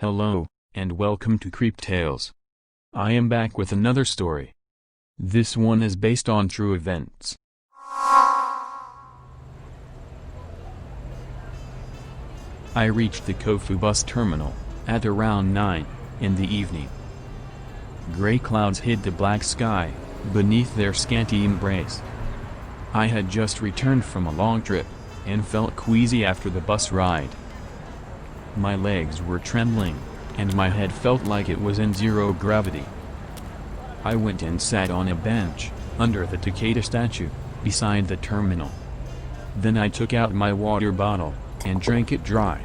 Hello, and welcome to CreepTales. I am back with another story. This one is based on true events. I reached the Kofu bus terminal at around 9 in the evening. Gray clouds hid the black sky beneath their scanty embrace. I had just returned from a long trip and felt queasy after the bus ride. My legs were trembling, and my head felt like it was in zero gravity. I went and sat on a bench, under the Takeda statue, beside the terminal. Then I took out my water bottle, and drank it dry.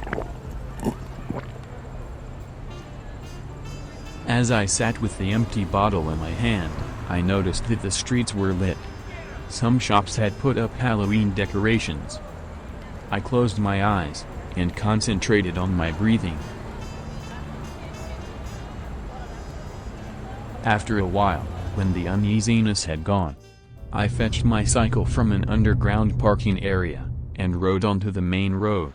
As I sat with the empty bottle in my hand, I noticed that the streets were lit. Some shops had put up Halloween decorations. I closed my eyes and concentrated on my breathing. After a while, when the uneasiness had gone, I fetched my cycle from an underground parking area and rode onto the main road.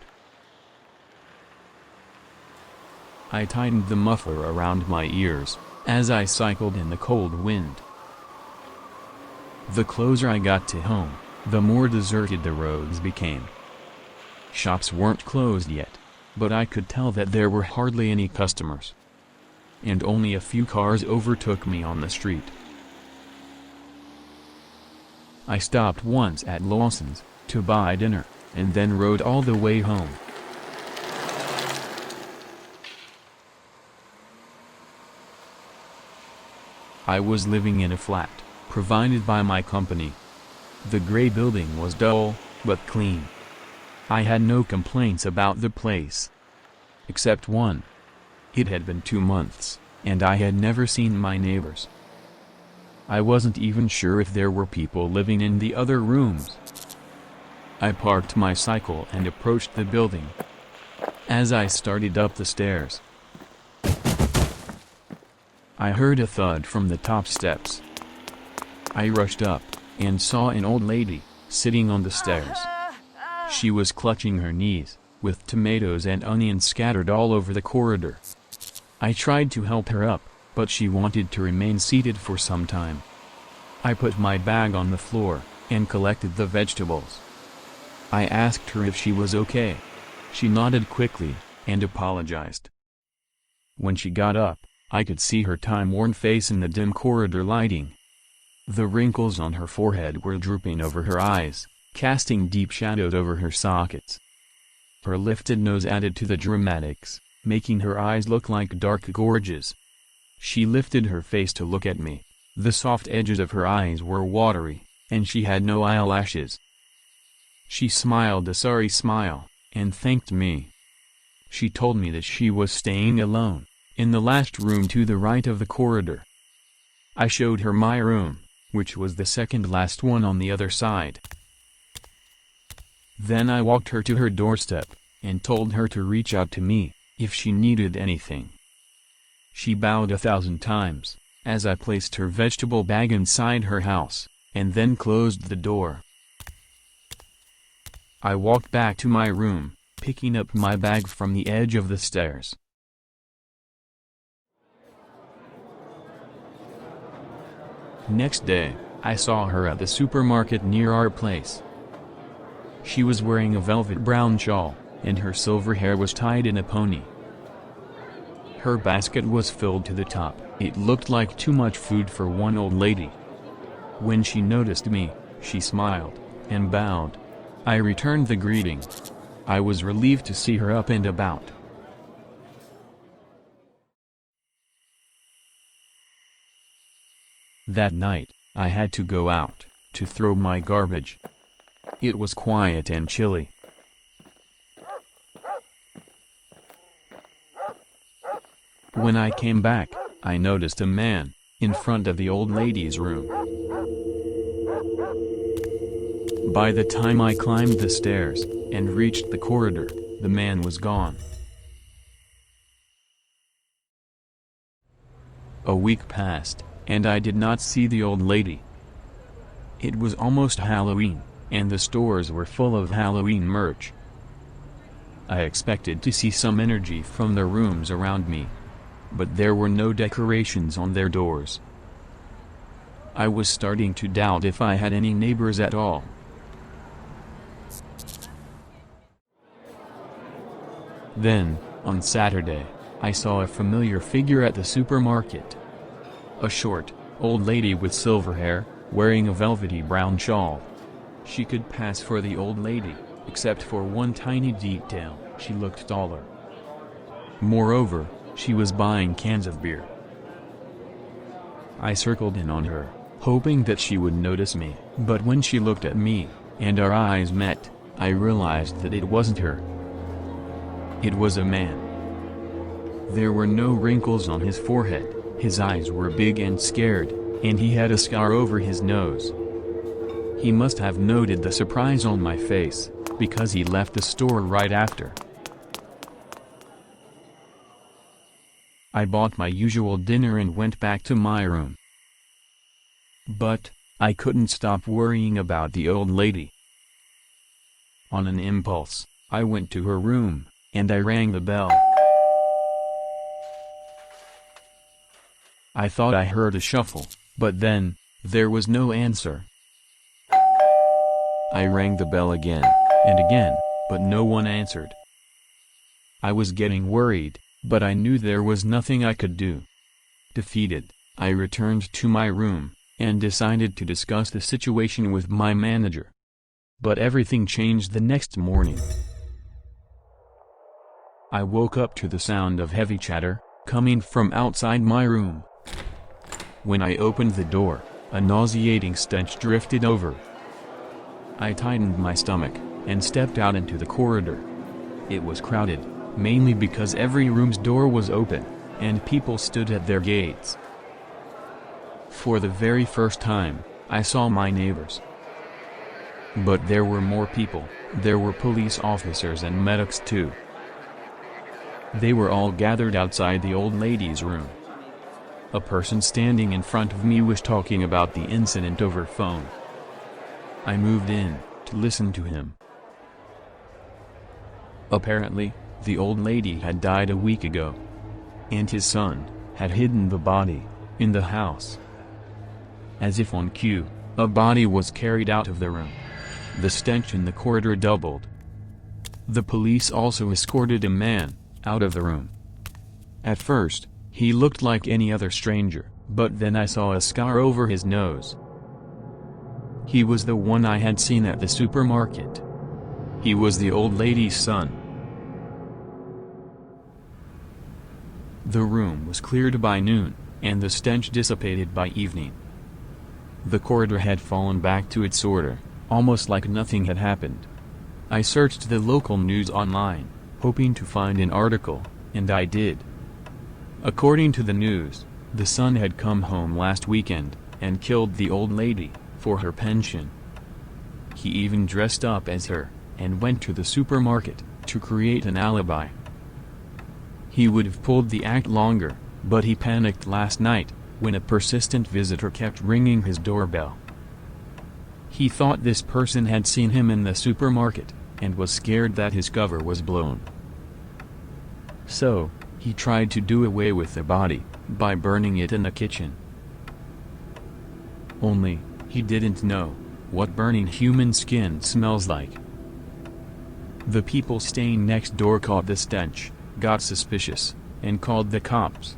I tightened the muffler around my ears as I cycled in the cold wind. The closer I got to home, the more deserted the roads became. Shops weren't closed yet, but I could tell that there were hardly any customers. And only a few cars overtook me on the street. I stopped once at Lawson's to buy dinner, and then rode all the way home. I was living in a flat, provided by my company. The gray building was dull, but clean. I had no complaints about the place. Except one. It had been 2 months, and I had never seen my neighbors. I wasn't even sure if there were people living in the other rooms. I parked my cycle and approached the building. As I started up the stairs, I heard a thud from the top steps. I rushed up, and saw an old lady, sitting on the stairs. She was clutching her knees, with tomatoes and onions scattered all over the corridor. I tried to help her up, but she wanted to remain seated for some time. I put my bag on the floor, and collected the vegetables. I asked her if she was okay. She nodded quickly, and apologized. When she got up, I could see her time-worn face in the dim corridor lighting. The wrinkles on her forehead were drooping over her eyes, casting deep shadows over her sockets. Her lifted nose added to the dramatics, making her eyes look like dark gorges. She lifted her face to look at me. The soft edges of her eyes were watery, and she had no eyelashes. She smiled a sorry smile, and thanked me. She told me that she was staying alone, in the last room to the right of the corridor. I showed her my room, which was the second last one on the other side. Then I walked her to her doorstep, and told her to reach out to me, if she needed anything. She bowed 1,000 times, as I placed her vegetable bag inside her house, and then closed the door. I walked back to my room, picking up my bag from the edge of the stairs. Next day, I saw her at the supermarket near our place. She was wearing a velvet brown shawl, and her silver hair was tied in a pony. Her basket was filled to the top. It looked like too much food for one old lady. When she noticed me, she smiled, and bowed. I returned the greeting. I was relieved to see her up and about. That night, I had to go out, to throw my garbage. It was quiet and chilly. When I came back, I noticed a man, in front of the old lady's room. By the time I climbed the stairs, and reached the corridor, the man was gone. A week passed, and I did not see the old lady. It was almost Halloween, and the stores were full of Halloween merch. I expected to see some energy from the rooms around me. But there were no decorations on their doors. I was starting to doubt if I had any neighbors at all. Then, on Saturday, I saw a familiar figure at the supermarket. A short, old lady with silver hair, wearing a velvety brown shawl. She could pass for the old lady, except for one tiny detail: she looked taller. Moreover, she was buying cans of beer. I circled in on her, hoping that she would notice me, but when she looked at me, and our eyes met, I realized that it wasn't her. It was a man. There were no wrinkles on his forehead, his eyes were big and scared, and he had a scar over his nose. He must have noted the surprise on my face, because he left the store right after. I bought my usual dinner and went back to my room. But I couldn't stop worrying about the old lady. On an impulse, I went to her room, and I rang the bell. I thought I heard a shuffle, but then, there was no answer. I rang the bell again, and again, but no one answered. I was getting worried, but I knew there was nothing I could do. Defeated, I returned to my room, and decided to discuss the situation with my manager. But everything changed the next morning. I woke up to the sound of heavy chatter, coming from outside my room. When I opened the door, a nauseating stench drifted over. I tightened my stomach, and stepped out into the corridor. It was crowded, mainly because every room's door was open, and people stood at their gates. For the very first time, I saw my neighbors. But there were more people, there were police officers and medics too. They were all gathered outside the old lady's room. A person standing in front of me was talking about the incident over phone. I moved in, to listen to him. Apparently, the old lady had died a week ago. And his son had hidden the body in the house. As if on cue, a body was carried out of the room. The stench in the corridor doubled. The police also escorted a man out of the room. At first, he looked like any other stranger, but then I saw a scar over his nose. He was the one I had seen at the supermarket. He was the old lady's son. The room was cleared by noon, and the stench dissipated by evening. The corridor had fallen back to its order, almost like nothing had happened. I searched the local news online, hoping to find an article, and I did. According to the news, the son had come home last weekend, and killed the old lady, for her pension. He even dressed up as her, and went to the supermarket, to create an alibi. He would have pulled the act longer, but he panicked last night, when a persistent visitor kept ringing his doorbell. He thought this person had seen him in the supermarket, and was scared that his cover was blown. So, he tried to do away with the body, by burning it in the kitchen. Only, he didn't know what burning human skin smells like. The people staying next door caught the stench, got suspicious, and called the cops.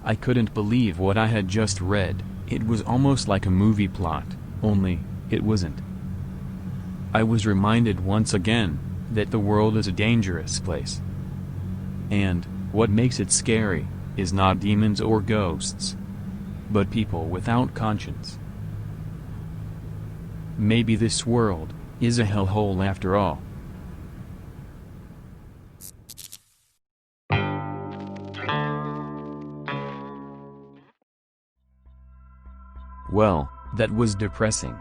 I couldn't believe what I had just read. It was almost like a movie plot, only, it wasn't. I was reminded once again, that the world is a dangerous place. And, what makes it scary, is not demons or ghosts, but people without conscience. Maybe this world is a hellhole after all. Well, that was depressing.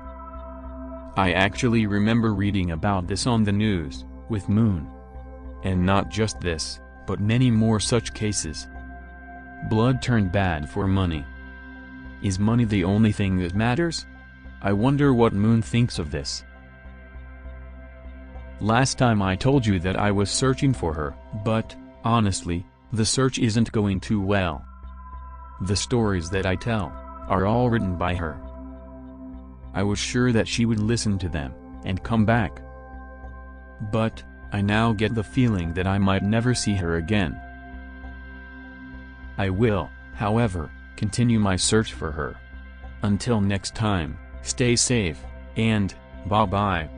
I actually remember reading about this on the news, with Moon. And not just this, but many more such cases. Blood turned bad for money. Is money the only thing that matters? I wonder what Moon thinks of this. Last time I told you that I was searching for her, but, honestly, the search isn't going too well. The stories that I tell are all written by her. I was sure that she would listen to them and come back. But I now get the feeling that I might never see her again. I will, however, continue my search for her. Until next time, stay safe, and bye-bye.